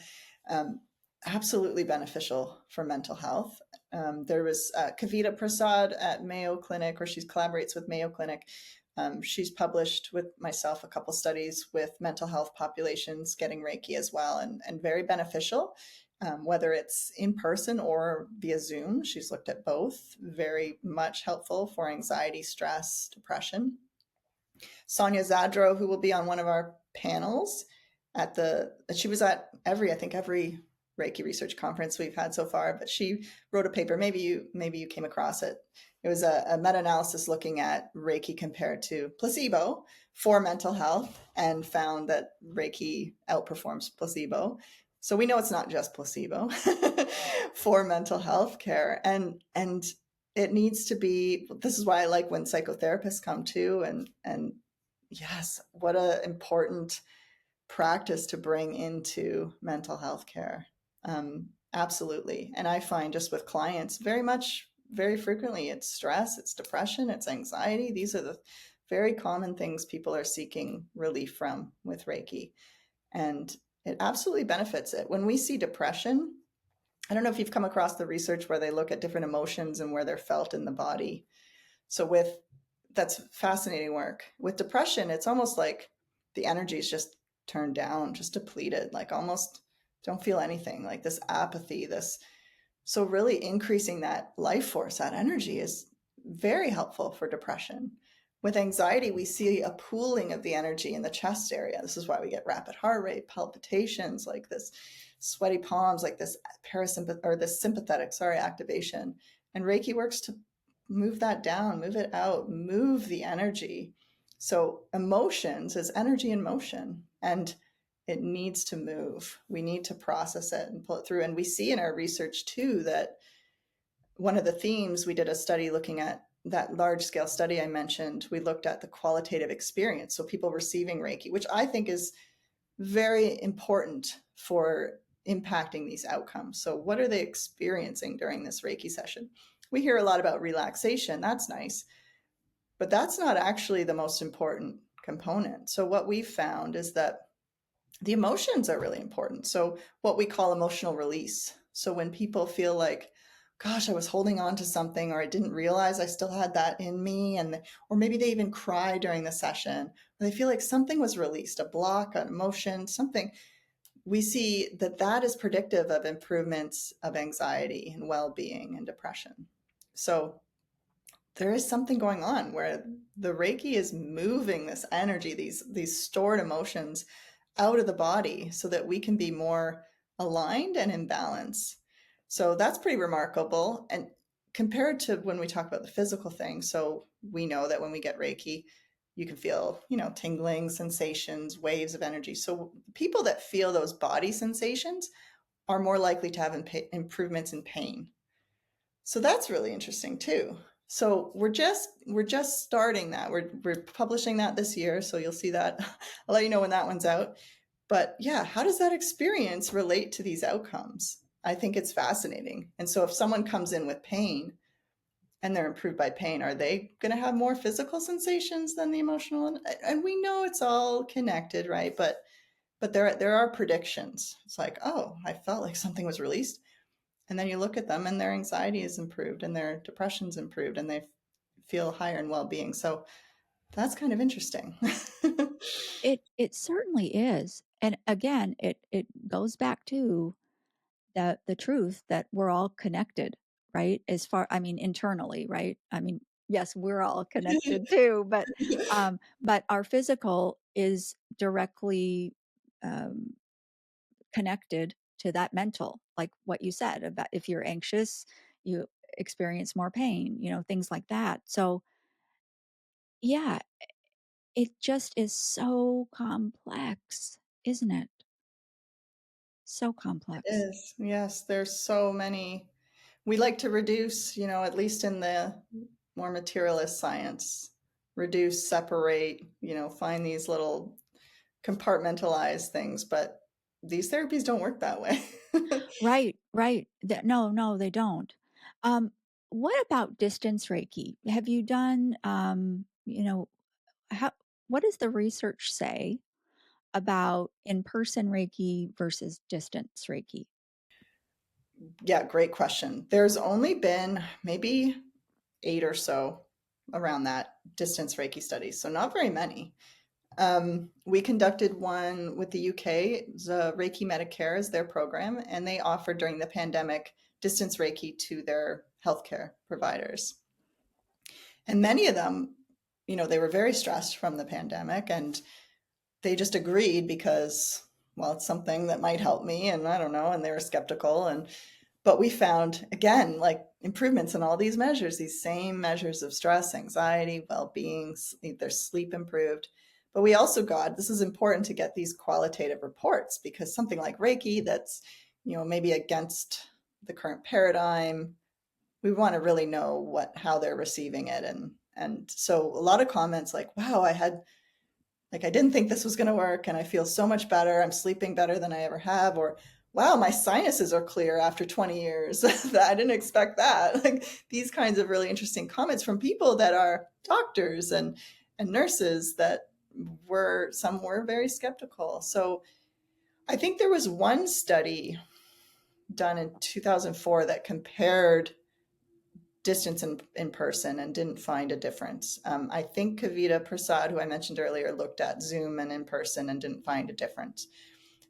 Um, Absolutely beneficial for mental health. There was Kavita Prasad at Mayo Clinic, or she collaborates with Mayo Clinic. She's published with myself a couple studies with mental health populations getting Reiki as well, and very beneficial, whether it's in person or via Zoom. She's looked at both. Very much helpful for anxiety, stress, depression. Sonia Zadro, who will be on one of our panels she was at I think every Reiki Research conference we've had so far, but she wrote a paper. Maybe you came across it. It was a meta-analysis looking at Reiki compared to placebo for mental health, and found that Reiki outperforms placebo. So we know it's not just placebo for mental health care. And it needs to be, this is why I like when psychotherapists come too, and yes, what an important practice to bring into mental health care. Absolutely. And I find just with clients, very frequently, it's stress, it's depression, it's anxiety. These are the very common things people are seeking relief from with Reiki. And it absolutely benefits it. When we see depression, I don't know if you've come across the research where they look at different emotions and where they're felt in the body. So that's fascinating work. With depression, it's almost like the energy is just turned down, just depleted, like almost don't feel anything, like this apathy, so really increasing that life force, that energy is very helpful for depression. With anxiety, we see a pooling of the energy in the chest area. This is why we get rapid heart rate, palpitations, like this sweaty palms, like this this sympathetic, activation. And Reiki works to move that down, move it out, move the energy. So emotions is energy in motion, and it needs to move. We need to process it and pull it through. And we see in our research too that one of the themes, we did a study looking at that large scale study I mentioned. We looked at the qualitative experience. So people receiving Reiki, which I think is very important for impacting these outcomes. So what are they experiencing during this Reiki session? We hear a lot about relaxation. That's nice, but that's not actually the most important component. So what we've found is that the emotions are really important. So what we call emotional release. So when people feel like, gosh, I was holding on to something, or I didn't realize I still had that in me, or maybe they even cry during the session, or they feel like something was released, a block, an emotion, something, we see that is predictive of improvements of anxiety and well-being and depression. So there is something going on where the Reiki is moving this energy, these stored emotions out of the body, so that we can be more aligned and in balance. So that's pretty remarkable. And compared to when we talk about the physical thing, so we know that when we get Reiki, you can feel, tingling sensations, waves of energy. So people that feel those body sensations are more likely to have improvements in pain. So that's really interesting too. So we're just starting that. We're publishing that this year, so you'll see that. I'll let you know when that one's out. But yeah, how does that experience relate to these outcomes? I think it's fascinating. And so if someone comes in with pain and they're improved by pain, are they going to have more physical sensations than the emotional? And we know it's all connected, right? But there are predictions. It's like, oh, I felt like something was released. And then you look at them and their anxiety is improved and their depression's improved and they feel higher in well-being. So that's kind of interesting. It certainly is. And again, it goes back to the truth that we're all connected, right? As far, I mean, internally, right? I mean, yes, we're all connected too, but our physical is directly um, connected to that mental, like what you said about if you're anxious, you experience more pain, things like that. So yeah, it just is so complex, isn't it? So It complex. is. Yes, there's so many. We like to reduce, at least in the more materialist science, reduce, separate, find these little compartmentalized things, but these therapies don't work that way. Right, right. No, no, they don't. Um, what about distance Reiki? Have you done, how, what does the research say about in-person Reiki versus distance Reiki? Yeah, great question. There's only been maybe 8 or so around that distance Reiki studies, so not very many. We conducted one with the UK. The Reiki Medicare is their program, and they offered during the pandemic distance Reiki to their healthcare providers. And many of them, they were very stressed from the pandemic, and they just agreed because, well, it's something that might help me, and I don't know, and they were skeptical. But we found, again, like improvements in all these measures, these same measures of stress, anxiety, well-being, their sleep improved. But we also got, this is important to get these qualitative reports, because something like Reiki that's, maybe against the current paradigm, we want to really know how they're receiving it. And so a lot of comments like, wow, I didn't think this was going to work, and I feel so much better. I'm sleeping better than I ever have. Or, wow, my sinuses are clear after 20 years. I didn't expect that. Like these kinds of really interesting comments from people that are doctors and nurses that some were very skeptical. So I think there was one study done in 2004 that compared distance in person and didn't find a difference. I think Kavita Prasad, who I mentioned earlier, looked at Zoom and in person and didn't find a difference.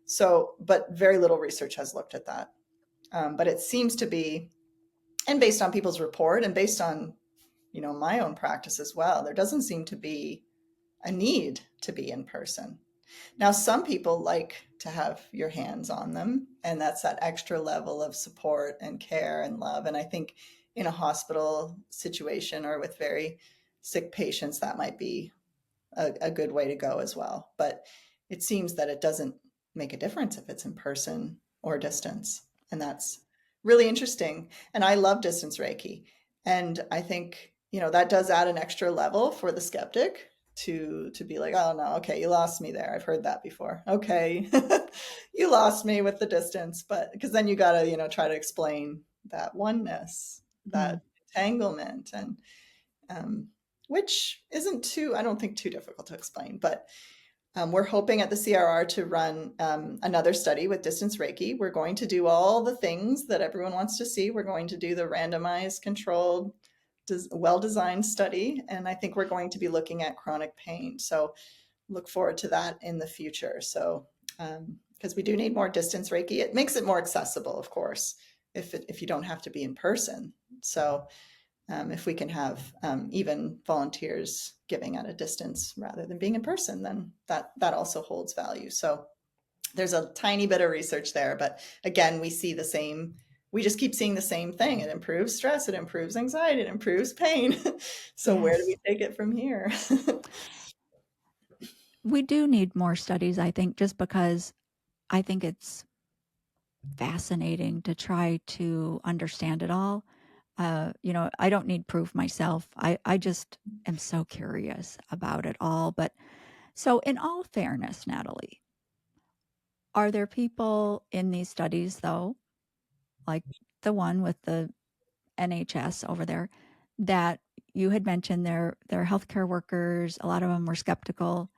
So, but very little research has looked at that. But it seems to be, and based on people's report and based on, my own practice as well, there doesn't seem to be a need to be in person. Now, some people like to have your hands on them, and that's that extra level of support and care and love. And I think in a hospital situation or with very sick patients, that might be a good way to go as well. But it seems that it doesn't make a difference if it's in person or distance. And that's really interesting. And I love distance Reiki. And I think, that does add an extra level for the skeptic to be like, oh no, okay, you lost me there. I've heard that before. Okay. You lost me with the distance, but because then you gotta, try to explain that oneness, Hmm. that entanglement, and um, which isn't too, I don't think, too difficult to explain. But we're hoping at the CRR to run another study with distance Reiki. We're going to do all the things that everyone wants to see. We're going to do the randomized, controlled, well-designed study, and I think we're going to be looking at chronic pain. So look forward to that in the future. So because we do need more distance Reiki, it makes it more accessible, of course, if you don't have to be in person. So if we can have even volunteers giving at a distance rather than being in person, then that also holds value. So there's a tiny bit of research there, but again, we just keep seeing the same thing. It improves stress, it improves anxiety, it improves pain. So where do we Yes. take it from here? We do need more studies, I think, just because I think it's fascinating to try to understand it all. I don't need proof myself. I just am so curious about it all. But so, in all fairness, Natalie, are there people in these studies, though, like the one with the NHS over there, that you had mentioned they're healthcare workers? A lot of them were skeptical.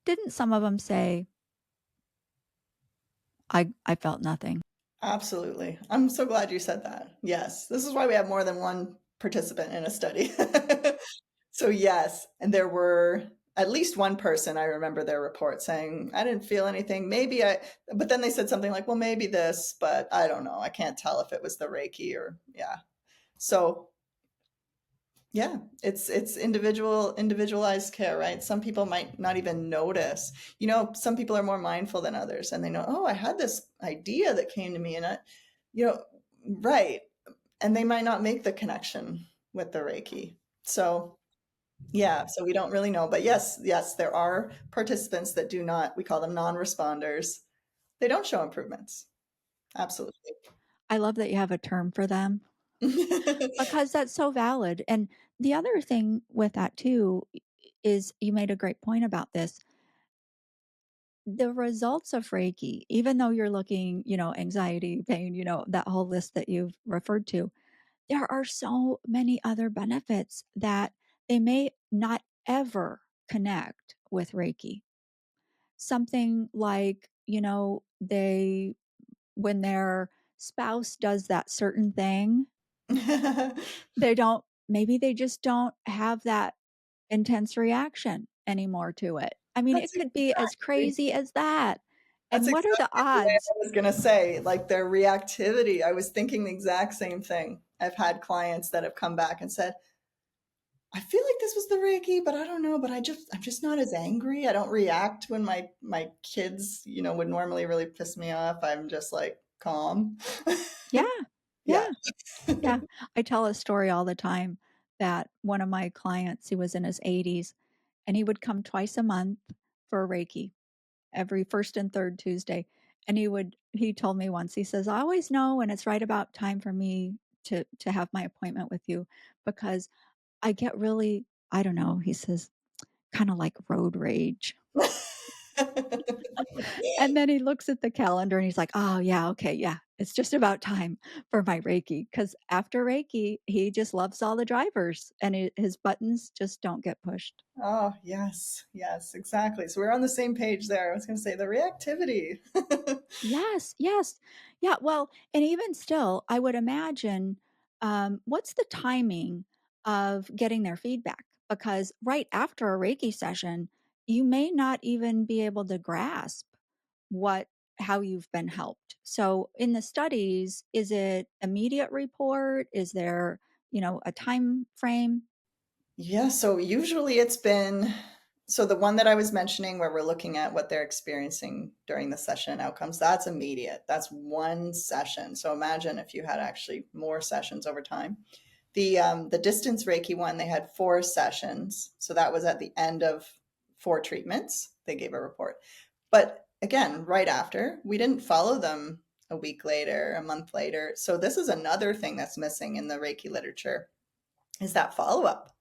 Didn't some of them say, I felt nothing? Absolutely. I'm so glad you said that. Yes. This is why we have more than one participant in a study. So yes, and there were at least one person, I remember their report saying, I didn't feel anything. But then they said something like, well, maybe this, but I don't know. I can't tell if it was the Reiki or, yeah. So yeah, it's individualized care, right? Some people might not even notice. Some people are more mindful than others, and they know, oh, I had this idea that came to me, and you know, right. And they might not make the connection with the Reiki. So yeah, so we don't really know. But yes, there are participants that do not, we call them non-responders. They don't show improvements. Absolutely. I love that you have a term for them because that's so valid. And the other thing with that too is you made a great point about this. The results of Reiki, even though you're looking, anxiety, pain, that whole list that you've referred to, there are so many other benefits that they may not ever connect with Reiki. Something like, when their spouse does that certain thing, maybe they just don't have that intense reaction anymore to it. I mean, That's it could be as crazy as that. That's And what are the exactly the way odds? I was gonna say, like, their reactivity. I was thinking the exact same thing. I've had clients that have come back and said, "I feel like this was the Reiki, but I don't know, but I'm just not as angry. I don't react when my kids, would normally really piss me off. I'm just like calm." Yeah, Yeah. yeah, yeah. I tell a story all the time that one of my clients, he was in his 80s, and he would come twice a month for Reiki, every first and third Tuesday. And he told me once, he says, "I always know when it's right about time for me to have my appointment with you because I get really, I don't know," he says, "kind of like road rage." And then he looks at the calendar and he's like, "Oh, yeah, okay, yeah. It's just about time for my Reiki." Because after Reiki, he just loves all the drivers and his buttons just don't get pushed. Oh, yes. Yes, exactly. So we're on the same page there. I was gonna say the reactivity. Yes, yes. Yeah, well, and even still, I would imagine, what's the timing of getting their feedback? Because right after a Reiki session, you may not even be able to grasp what how you've been helped. So in the studies, is it immediate report? Is there, a time frame? Yeah, so usually it's been so the one that I was mentioning where we're looking at what they're experiencing during the session and outcomes, that's immediate. That's one session. So imagine if you had actually more sessions over time. The distance Reiki one, they had 4 sessions. So that was at the end of 4 treatments. They gave a report. But again, right after, we didn't follow them a week later, a month later. So this is another thing that's missing in the Reiki literature is that follow-up.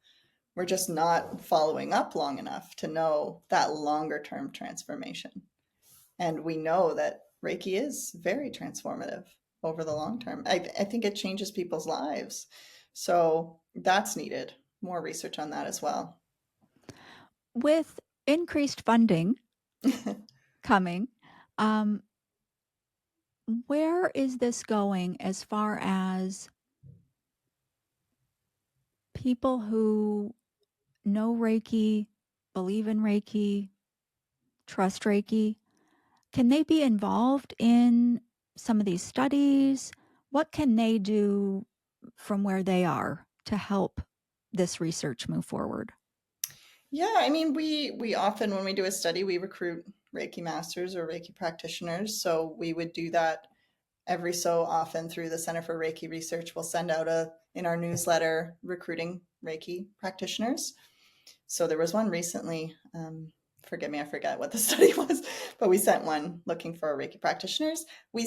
We're just not following up long enough to know that longer term transformation. And we know that Reiki is very transformative over the long term. I think it changes people's lives. So that's needed. More research on that as well. With increased funding coming, um, where is this going as far as people who know Reiki, believe in Reiki, trust Reiki? Can they be involved in some of these studies? What can they do from where they are to help this research move forward? Yeah, I mean, we often when we do a study, we recruit Reiki masters or Reiki practitioners. So we would do that every so often through the Center for Reiki Research. We'll send out a in our newsletter recruiting Reiki practitioners. So there was one recently. Forgive me, I forget what the study was, but we sent one looking for Reiki practitioners. We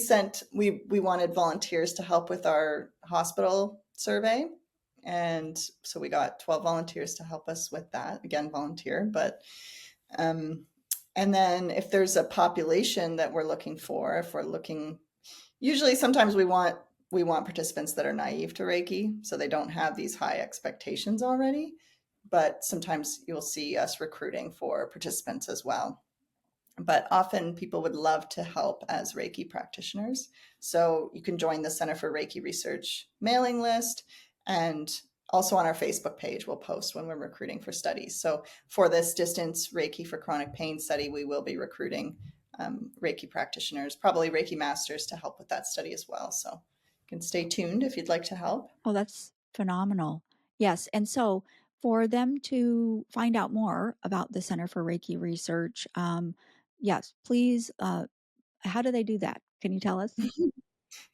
wanted volunteers to help with our hospital survey, and so we got 12 volunteers to help us with that. Again, volunteer, but um, and then if there's a population that we're looking for, if we're looking, usually sometimes we want participants that are naive to Reiki, so they don't have these high expectations already. But sometimes you'll see us recruiting for participants as well. But often people would love to help as Reiki practitioners. So you can join the Center for Reiki Research mailing list. And also on our Facebook page, we'll post when we're recruiting for studies. So for this distance Reiki for chronic pain study, we will be recruiting Reiki practitioners, probably Reiki masters to help with that study as well. So you can stay tuned if you'd like to help. Oh, that's phenomenal. Yes. And so for them to find out more about the Center for Reiki Research, yes, please, how do they do that? Can you tell us?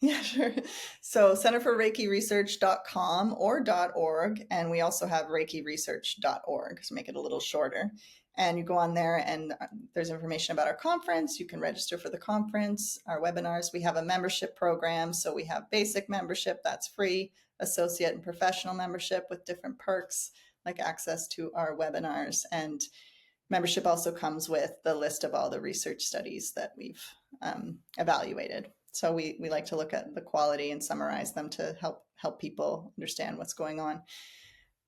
Yeah, sure. So Center for Reiki Research.com or .org. And we also have ReikiResearch.org to make it a little shorter. And you go on there and there's information about our conference. You can register for the conference, our webinars. We have a membership program. So we have basic membership, that's free, associate and professional membership with different perks like access to our webinars. And membership also comes with the list of all the research studies that we've evaluated. So we like to look at the quality and summarize them to help people understand what's going on.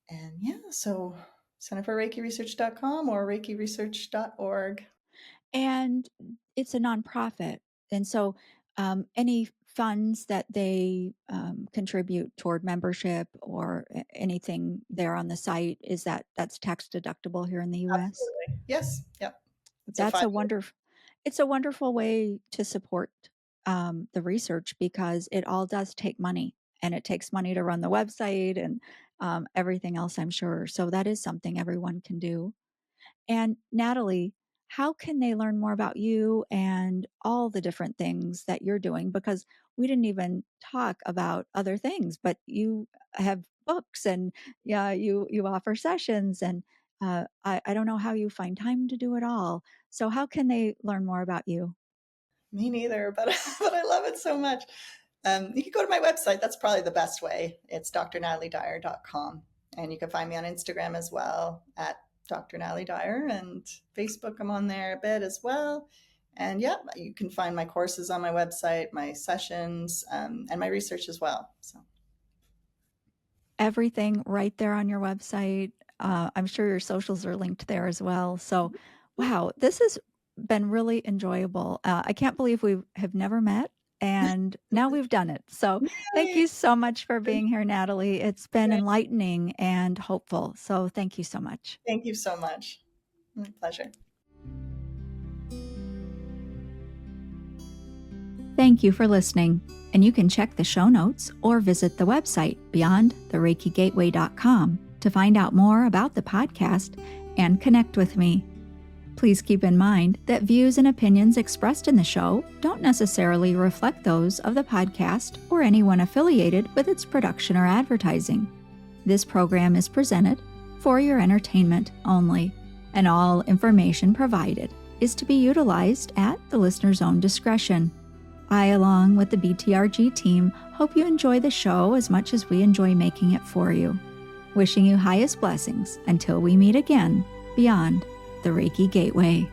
And yeah, so Center for ReikiResearch.com or ReikiResearch.org. And it's a nonprofit. And so any funds that they contribute toward membership or anything there on the site, that's tax deductible here in the US? Absolutely. Yes. Yep. It's a That's five. it's a wonderful way to support the research because it all does take money, and it takes money to run the website and everything else, I'm sure. So that is something everyone can do. And Natalie, how can they learn more about you and all the different things that you're doing? Because we didn't even talk about other things, but you have books and yeah, you offer sessions, and I don't know how you find time to do it all. So how can they learn more about you? Me neither, but but I love it so much. You can go to my website. That's probably the best way. It's drnataliedyer.com. And you can find me on Instagram as well at Dr. Natalie Dyer, and Facebook, I'm on there a bit as well. And yeah, you can find my courses on my website, my sessions, and my research as well. So Everything right there on your website. I'm sure your socials are linked there as well. So, wow, this has been really enjoyable. I can't believe we have never met, and now we've done it. So, thank yay! you so much for being here, Natalie. It's been enlightening and hopeful. So, thank you so much. Thank you so much. My pleasure. Thank you for listening. And you can check the show notes or visit the website beyondthereikigateway.com to find out more about the podcast and connect with me. Please keep in mind that views and opinions expressed in the show don't necessarily reflect those of the podcast or anyone affiliated with its production or advertising. This program is presented for your entertainment only, and all information provided is to be utilized at the listener's own discretion. I, along with the BTRG team, hope you enjoy the show as much as we enjoy making it for you. Wishing you highest blessings until we meet again beyond the Reiki Gateway.